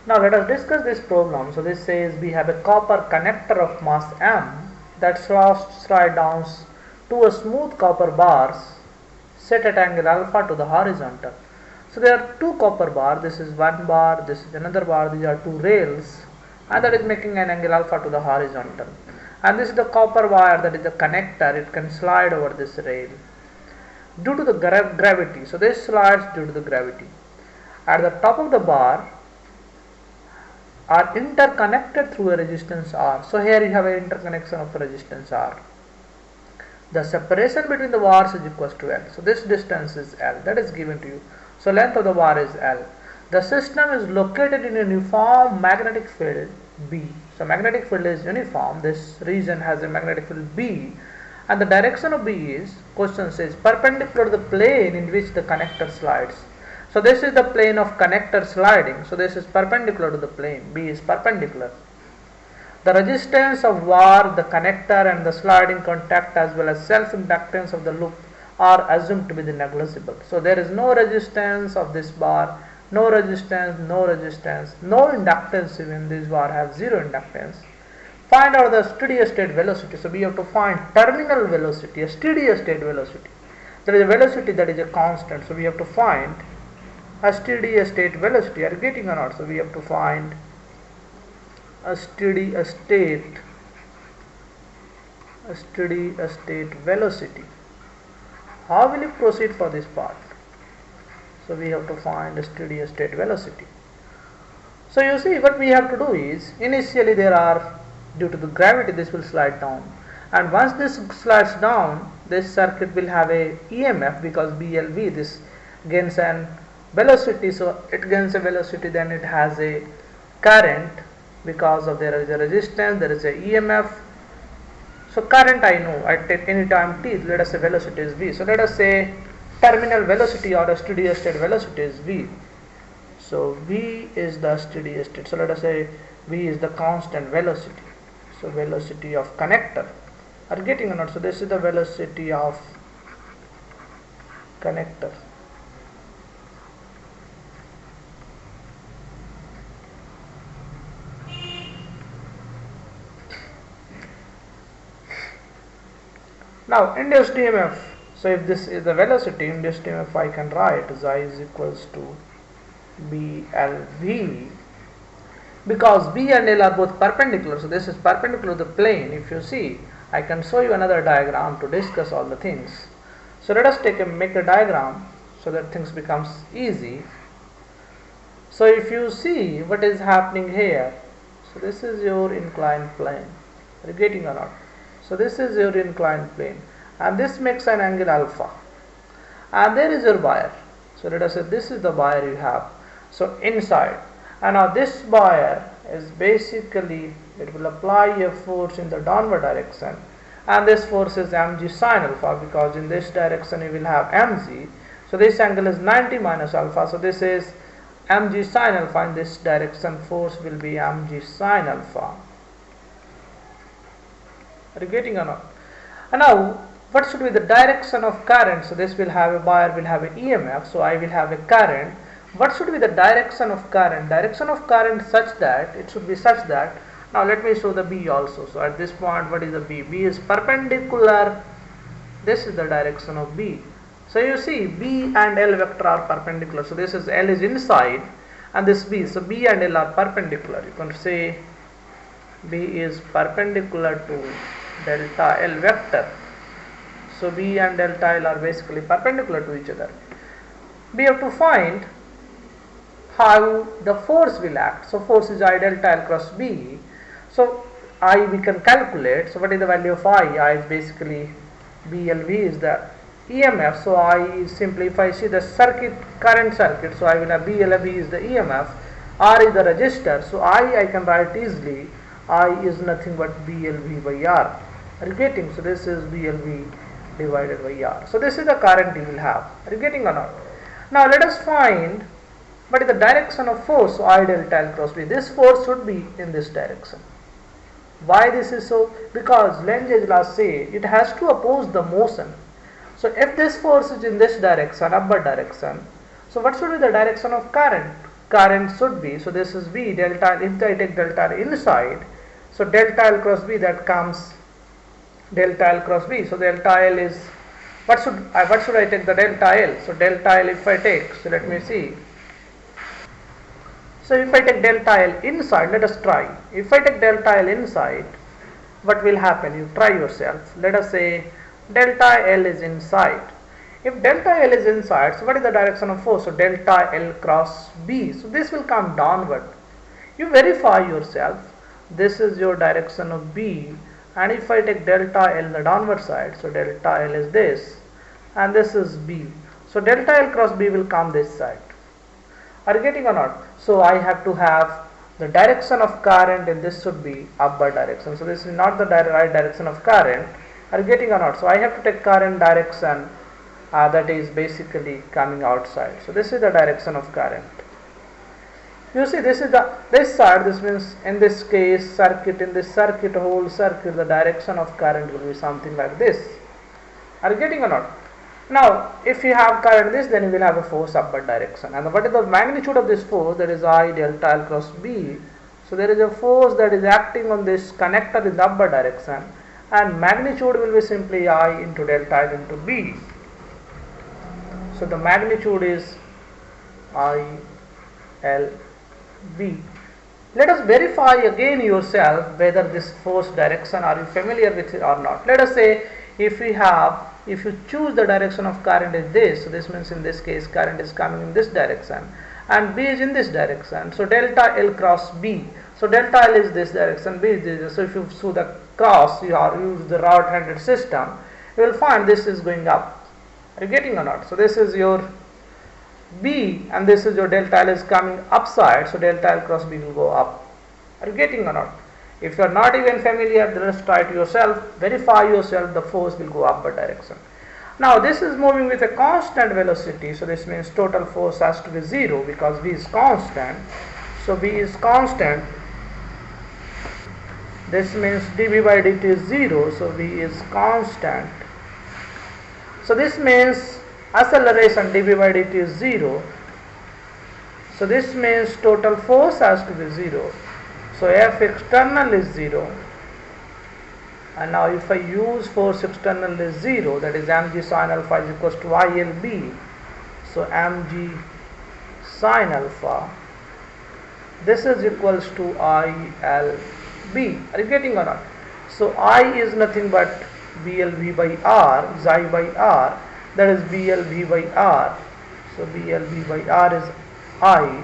Now let us discuss this problem. So this says we have a copper connector of mass m that slide down to a smooth copper bars set at angle alpha to the horizontal. So there are two copper bars. This is one bar, this is another bar. These are two rails, and that is making an angle alpha to the horizontal. And this is the copper wire, that is the connector. It can slide over this rail due to the gravity. So this slides due to the gravity. At the top of the bar are interconnected through a resistance R. So here you have an interconnection of resistance R. The separation between the bars is equal to L. So this distance is L, that is given to you. So length of the bar is L. The system is located in a uniform magnetic field B. So magnetic field is uniform. This region has a magnetic field B, and the direction of B is, question says, perpendicular to the plane in which the connector slides. So this is the plane of connector sliding. So this is perpendicular to the plane. B is perpendicular. The resistance of wire, the connector and the sliding contact as well as self-inductance of the loop are assumed to be the negligible. So there is no resistance of this bar, no resistance, no resistance, no inductance. Even this bar have zero inductance. Find out the steady state velocity. So we have to find terminal velocity, a steady state velocity. There is a velocity that is a constant. So we have to find a steady state velocity. Are you getting or not? So we have to find a steady state velocity. How will you proceed for this part? So we have to find a steady state velocity. So you see, what we have to do is, initially there are, due to the gravity, this will slide down, and once this slides down, this circuit will have a EMF because BLV, this gains an velocity. So it gains a velocity, then it has a current because of there is a resistance, there is a EMF. So current I know at any time t, let us say velocity is V. So let us say terminal velocity or a steady state velocity is V. So V is the steady state. So let us say V is the constant velocity. So velocity of connector. Are you getting or not? So this is the velocity of connector. Now induced EMF. So if this is the velocity, induced EMF I can write as I is equals to BLV, because B and L are both perpendicular. So this is perpendicular to the plane. If you see, I can show you another diagram to discuss all the things. So let us make a diagram so that things becomes easy. So if you see what is happening here, so this is your inclined plane. Are you getting or not? So this is your inclined plane, and this makes an angle alpha, and there is your wire. So let us say this is the wire you have. So inside, and now this wire is basically, it will apply a force in the downward direction, and this force is mg sin alpha, because in this direction you will have mg. So this angle is 90 minus alpha. So this is mg sin alpha. In this direction, force will be mg sin alpha. Are you getting or not? And now, what should be the direction of current? So this will have a wire, will have an EMF. So I will have a current. What should be the direction of current? Direction of current such that, it should be such that, now let me show the B also. So at this point, what is the B? B is perpendicular. This is the direction of B. So you see, B and L vector are perpendicular. So this is L is inside, and this B. So B and L are perpendicular. You can say B is perpendicular to delta L vector. So B and delta L are basically perpendicular to each other. We have to find how the force will act. So force is I delta L cross B. So I we can calculate. So what is the value of I? I is basically BLV is the EMF. So I is simply, if I see the circuit, current circuit, so I will have BLV is the EMF, R is the resistor. So I can write easily, I is nothing but BLV by R. Are you getting? So this is BLV divided by R. So this is the current you will have. Are you getting or not? Now let us find what is the direction of force. So I delta L cross B. This force should be in this direction. Why this is so? Because Lenz's law say it has to oppose the motion. So if this force is in this direction, upward direction, so what should be the direction of current? current should be, so this is V delta L. If I take delta L inside, so delta L cross B, that comes delta L cross B. So delta L is, what should I take the delta L? So delta L, if I take, so let me see. So if I take delta L inside, let us try. If I take delta L inside, what will happen? You try yourself. Let us say delta L is inside. If delta L is inside, so what is the direction of force? So delta L cross B. So this will come downward. You verify yourself. This is your direction of B. And if I take delta L the downward side, so delta L is this. And this is B. So delta L cross B will come this side. Are you getting or not? So I have to have the direction of current, and this should be upward direction. So this is not the right direction of current. Are you getting or not? So I have to take current direction that is basically coming outside. So this is the direction of current. You see, this is this side. This means in this case circuit, in this circuit, whole circuit, the direction of current will be something like this. Are you getting or not? Now, if you have current this, then you will have a force upward direction. And what is the magnitude of this force? That is I delta L cross B. So there is a force that is acting on this connector in the upward direction, and magnitude will be simply I into delta L into B. So the magnitude is I L B. Let us verify again yourself whether this force direction, are you familiar with it or not. Let us say if you choose the direction of current is this, so this means in this case current is coming in this direction and B is in this direction. So delta L cross B. So delta L is this direction, B is this. So if you do the cross, you use the rod-handed system, you will find this is going up. Are you getting or not? So this is your B and this is your delta L is coming upside, so delta L cross B will go up. Are you getting or not? If you are not even familiar, just try it yourself, verify yourself, the force will go upward direction. Now this is moving with a constant velocity, so this means total force has to be 0 because V is constant. So V is constant. This means dV by dt is 0, so V is constant. So this means acceleration dV by dt is 0. So this means total force has to be 0. So F external is 0. And now if I use force external is 0, that is mg sin alpha is equals to ILB. So mg sin alpha, this is equals to ILB. Are you getting or not? So I is nothing but BLV by R, xi by R, that is BLV by R. So BLV by R is I.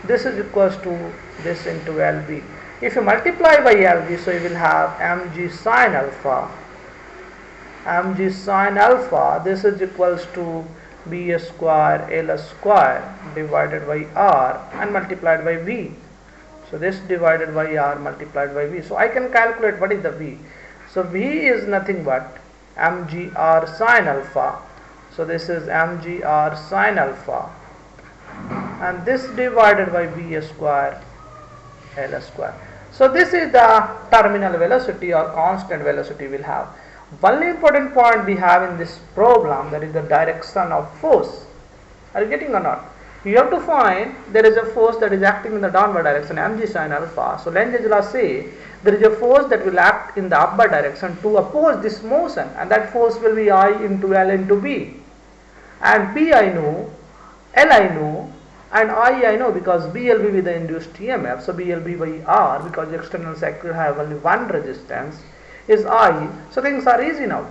This is equals to this into LB. If you multiply by LB, so you will have mg sin alpha. Mg sin alpha, this is equals to B square L square divided by R and multiplied by V. So this divided by R multiplied by V. So I can calculate what is the V. So V is nothing but mgr sin alpha. So this is mgr sin alpha, and this divided by V square L square. So this is the terminal velocity or constant velocity we'll have. One important point we have in this problem, that is the direction of force. Are you getting or not? You have to find there is a force that is acting in the downward direction, mg sin alpha. So Lenz's law say there is a force that will act in the upward direction to oppose this motion, and that force will be I into L into B. And B I know, L I know, and I know because B will be with the induced EMF. So BLB by R, because the external circuit have only one resistance, is I. So things are easy now.